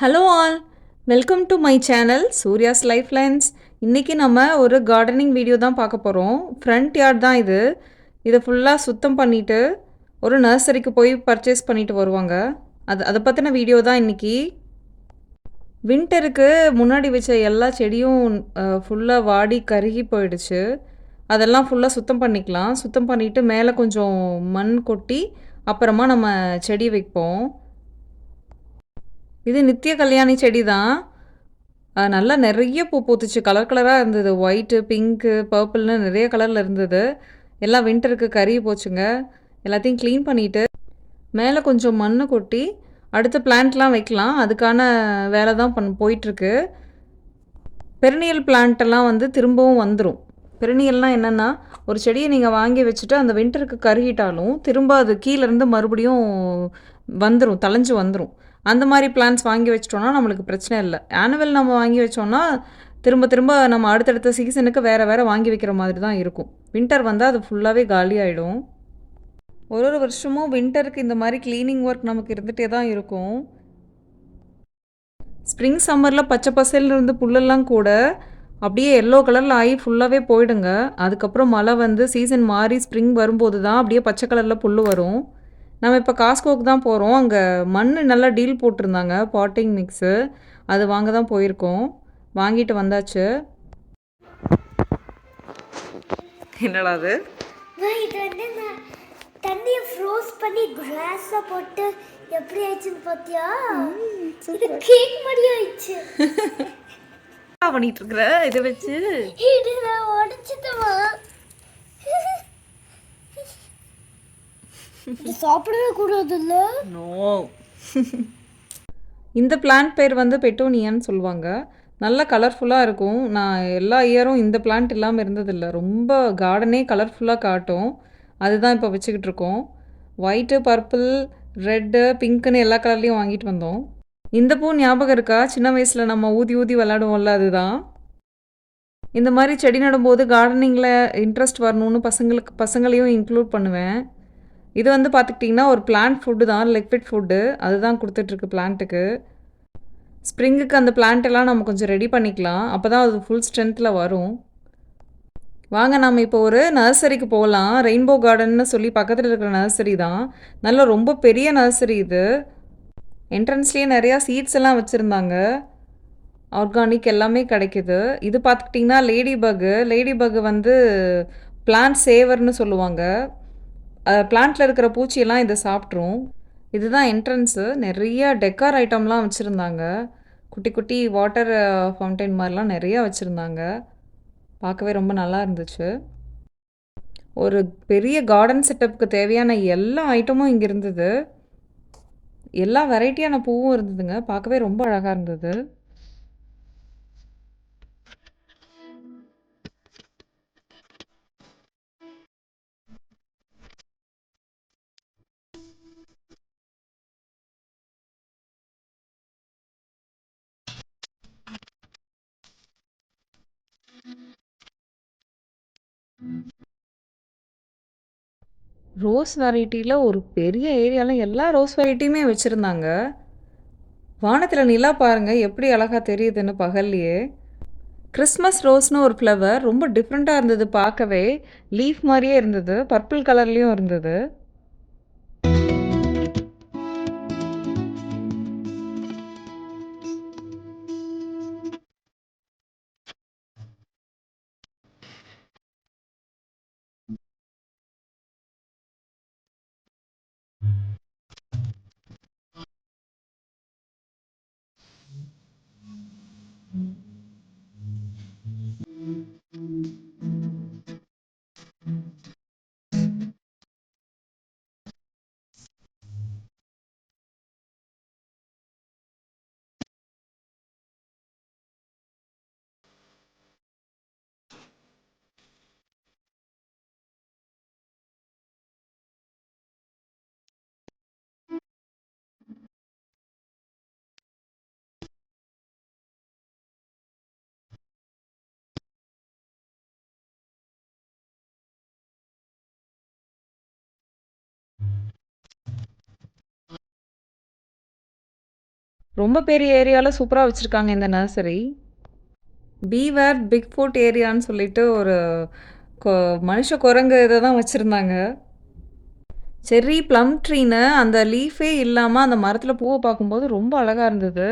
Hello all, welcome to my channel Surya's life lines. இன்றைக்கி நம்ம ஒரு கார்டனிங் வீடியோ தான் பார்க்க போகிறோம். ஃப்ரண்ட் யார்ட் தான் இது. இதை ஃபுல்லாக சுத்தம் பண்ணிவிட்டு ஒரு நர்சரிக்கு போய் பர்ச்சேஸ் பண்ணிட்டு வருவாங்க. அதை பற்றின வீடியோ தான் இன்றைக்கி. வின்டருக்கு முன்னாடி வச்ச எல்லா செடியும் ஃபுல்லாக வாடி கருகி போயிடுச்சு. அதெல்லாம் ஃபுல்லாக சுத்தம் பண்ணிக்கலாம். சுத்தம் பண்ணிவிட்டு மேலே கொஞ்சம் மண் கொட்டி அப்புறமா நம்ம செடி வைப்போம். இது நித்திய கல்யாணி செடி தான். நல்லா நிறைய பூ பூத்துச்சு. கலர் கலராக இருந்தது. ஒயிட்டு, பிங்க்கு, பர்பிள்னு நிறைய கலரில் இருந்தது. எல்லாம் வின்டருக்கு கருகி போச்சுங்க. எல்லாத்தையும் க்ளீன் பண்ணிவிட்டு மேலே கொஞ்சம் மண் கொட்டி அடுத்த பிளான்ட்லாம் வைக்கலாம். அதுக்கான வேலை தான் போயிட்டுருக்கு. பெரினியல் பிளான்ட்டெல்லாம் வந்து திரும்பவும் வந்துடும். பெரினியல்னால் என்னென்னா, ஒரு செடியை நீங்கள் வாங்கி வச்சுட்டு அந்த வின்டருக்கு கருகிட்டாலும் திரும்ப அது கீழேருந்து மறுபடியும் வந்துடும், தழைஞ்சு வந்துடும். அந்த மாதிரி பிளான்ஸ் வாங்கி வச்சிட்டோன்னா நம்மளுக்கு பிரச்சனை இல்லை. ஆனுவல் நம்ம வாங்கி வச்சோன்னா திரும்ப திரும்ப நம்ம அடுத்தடுத்த சீசனுக்கு வேறு வாங்கி வைக்கிற மாதிரி தான் இருக்கும். வின்டர் வந்தால் அது ஃபுல்லாகவே காலி ஆகிடும். ஒரு வருஷமும் வின்டருக்கு இந்த மாதிரி க்ளீனிங் ஒர்க் நமக்கு இருந்துகிட்டே தான் இருக்கும். ஸ்ப்ரிங் சம்மரில் பச்சை பசேல்னு இருந்து புல்லெல்லாம் கூட அப்படியே எல்லோ கலரில் ஆகி ஃபுல்லாகவே போயிடுங்க. அதுக்கப்புறம் மழை வந்து சீசன் மாறி ஸ்ப்ரிங் வரும்போது தான் அப்படியே பச்சை கலரில் புல் வரும். நம்ம இப்போ காஸ்கோக்கு தான் போகிறோம். அங்கே மண் நல்லா டீல் போட்டிருந்தாங்க, பாட்டிங் மிக்ஸு. அது வாங்க தான் போயிருக்கோம். வாங்கிட்டு வந்தாச்சு. என்னடா அது? இது வந்து நான் தண்ணியை ஃப்ரோஸ் பண்ணி கிராஸை போட்டு எப்படி ஆயிடுச்சுன்னு பார்த்தியா? இது கேக் மாதிரி ஆயிடுச்சு. பண்ணிட்டு இருக்கிற இதை வச்சு இது நான் உடைச்சிட்டமா? இது சாப்பிடவே கூடாதுல்ல? நோ. இந்த பிளான்ட் பேர் வந்து பெட்டோனியான்னு சொல்லுவாங்க. நல்ல கலர்ஃபுல்லாக இருக்கும். நான் எல்லா இயரும் இந்த பிளான்ட் இல்லாமல் இருந்ததில்லை. ரொம்ப கார்டனே கலர்ஃபுல்லாக காட்டும். அதுதான் இப்போ வச்சுக்கிட்டு இருக்கோம். ஒயிட்டு, பர்பிள், ரெட்டு, பிங்க்குன்னு எல்லா கலர்லேயும் வாங்கிட்டு வந்தோம். இந்த பூ ஞாபகம் இருக்கா? சின்ன வயசில் நம்ம ஊதி ஊதி விளாடுவோம்ல, அதுதான். இந்த மாதிரி செடி நடும்போது கார்டனிங்கில் இன்ட்ரெஸ்ட் வரணும்னு பசங்களையும் இன்க்ளூட் பண்ணுவேன். இது வந்து பார்த்துக்கிட்டிங்கன்னா ஒரு பிளான்ட் ஃபுட்டு தான், லிக்விட் ஃபுட்டு. அதுதான் கொடுத்துட்ருக்கு பிளான்ட்டுக்கு. ஸ்ப்ரிங்குக்கு அந்த பிளான்ட் எல்லாம் நம்ம கொஞ்சம் ரெடி பண்ணிக்கலாம். அப்போ தான் அது ஃபுல் ஸ்ட்ரென்த்தில் வரும். வாங்க நம்ம இப்போ ஒரு நர்சரிக்கு போகலாம். ரெயின்போ கார்டன்னு சொல்லி பக்கத்தில் இருக்கிற நர்சரி தான். நல்ல ரொம்ப பெரிய நர்சரி இது. என்ட்ரன்ஸ்லேயே நிறையா சீட்ஸ் எல்லாம் வச்சுருந்தாங்க. ஆர்கானிக் எல்லாமே கிடைக்கிது. இது பார்த்துக்கிட்டிங்கன்னா லேடி பக்கு வந்து பிளான்ட் சேவர்னு சொல்லுவாங்க. பிளான்ட்டில் இருக்கிற பூச்சியெல்லாம் இதை சாப்பிட்ரும். இதுதான் என்ட்ரன்ஸு. நிறைய டெக்கார் ஐட்டம்லாம் வச்சுருந்தாங்க. குட்டி குட்டி வாட்டர் ஃபவுண்டைன் மாதிரிலாம் நிறையா வச்சுருந்தாங்க. பார்க்கவே ரொம்ப நல்லா இருந்துச்சு. ஒரு பெரிய கார்டன் செட்டப்புக்கு தேவையான எல்லா ஐட்டமும் இங்கே இருந்தது. எல்லா வெரைட்டியான பூவும் இருந்ததுங்க. பார்க்கவே ரொம்ப அழகாக இருந்தது. ரோஸ் வெரைட்டியில் ஒரு பெரிய ஏரியாவில் எல்லா ரோஸ் வெரைட்டியுமே வச்சுருந்தாங்க. வானத்தில் நிலா பாருங்கள் எப்படி அழகாக தெரியுதுன்னு பகல்லையே. கிறிஸ்மஸ் ரோஸ்னு ஒரு ஃப்ளவர் ரொம்ப டிஃப்ரெண்ட்டாக இருந்தது. பார்க்கவே லீஃப் மாதிரியே இருந்தது. பர்பிள் கலர்லேயும் இருந்தது. ரொம்ப பெரிய ஏரியாவில் சூப்பராக வச்சுருக்காங்க இந்த நர்சரி. பீவேர் பிக் ஃபுட் ஏரியான்னு சொல்லிட்டு ஒரு கொ மனுஷ குரங்கு இதை தான் வச்சுருந்தாங்க. செர்ரி ப்ளம் ட்ரீன்னு அந்த லீஃபே இல்லாமல் அந்த மரத்தில் பூவை பார்க்கும்போது ரொம்ப அழகாக இருந்தது.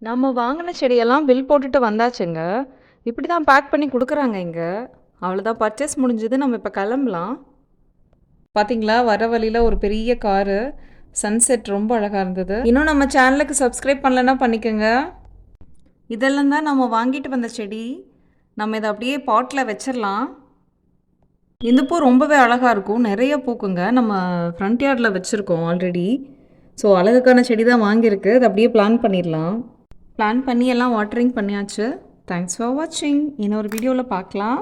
நம்ம வாங்கின செடியெல்லாம் பில் போட்டுட்டு வந்தாச்சுங்க. இப்படி தான் பேக் பண்ணி கொடுக்குறாங்க இங்கே. அவ்வளோதான், பர்ச்சேஸ் முடிஞ்சது. நம்ம இப்போ கிளம்பலாம். பார்த்தீங்களா, வர வழியில் ஒரு பெரிய காரு. சன்செட் ரொம்ப அழகாக இருந்தது. இன்னும் நம்ம சேனலுக்கு சப்ஸ்கிரைப் பண்ணலன்னா பண்ணிக்கோங்க. இதெல்லாம் தான் நம்ம வாங்கிட்டு வந்த செடி. நம்ம இதை அப்படியே பாட்டில் வச்சிடலாம். இந்த பூ ரொம்பவே அழகாக இருக்கும், நிறைய பூக்குங்க. நம்ம ஃப்ரண்ட் யார்டில் வச்சுருக்கோம் ஆல்ரெடி. ஸோ அழகுக்கான செடி தான் வாங்கியிருக்கு. அது அப்படியே பிளான் பண்ணிடலாம். பிளான் பண்ணி எல்லாம் வாட்டரிங் பண்ணியாச்சு. தேங்க்ஸ் ஃபார் வாட்சிங். இன்னொரு வீடியோவில் பார்க்கலாம்.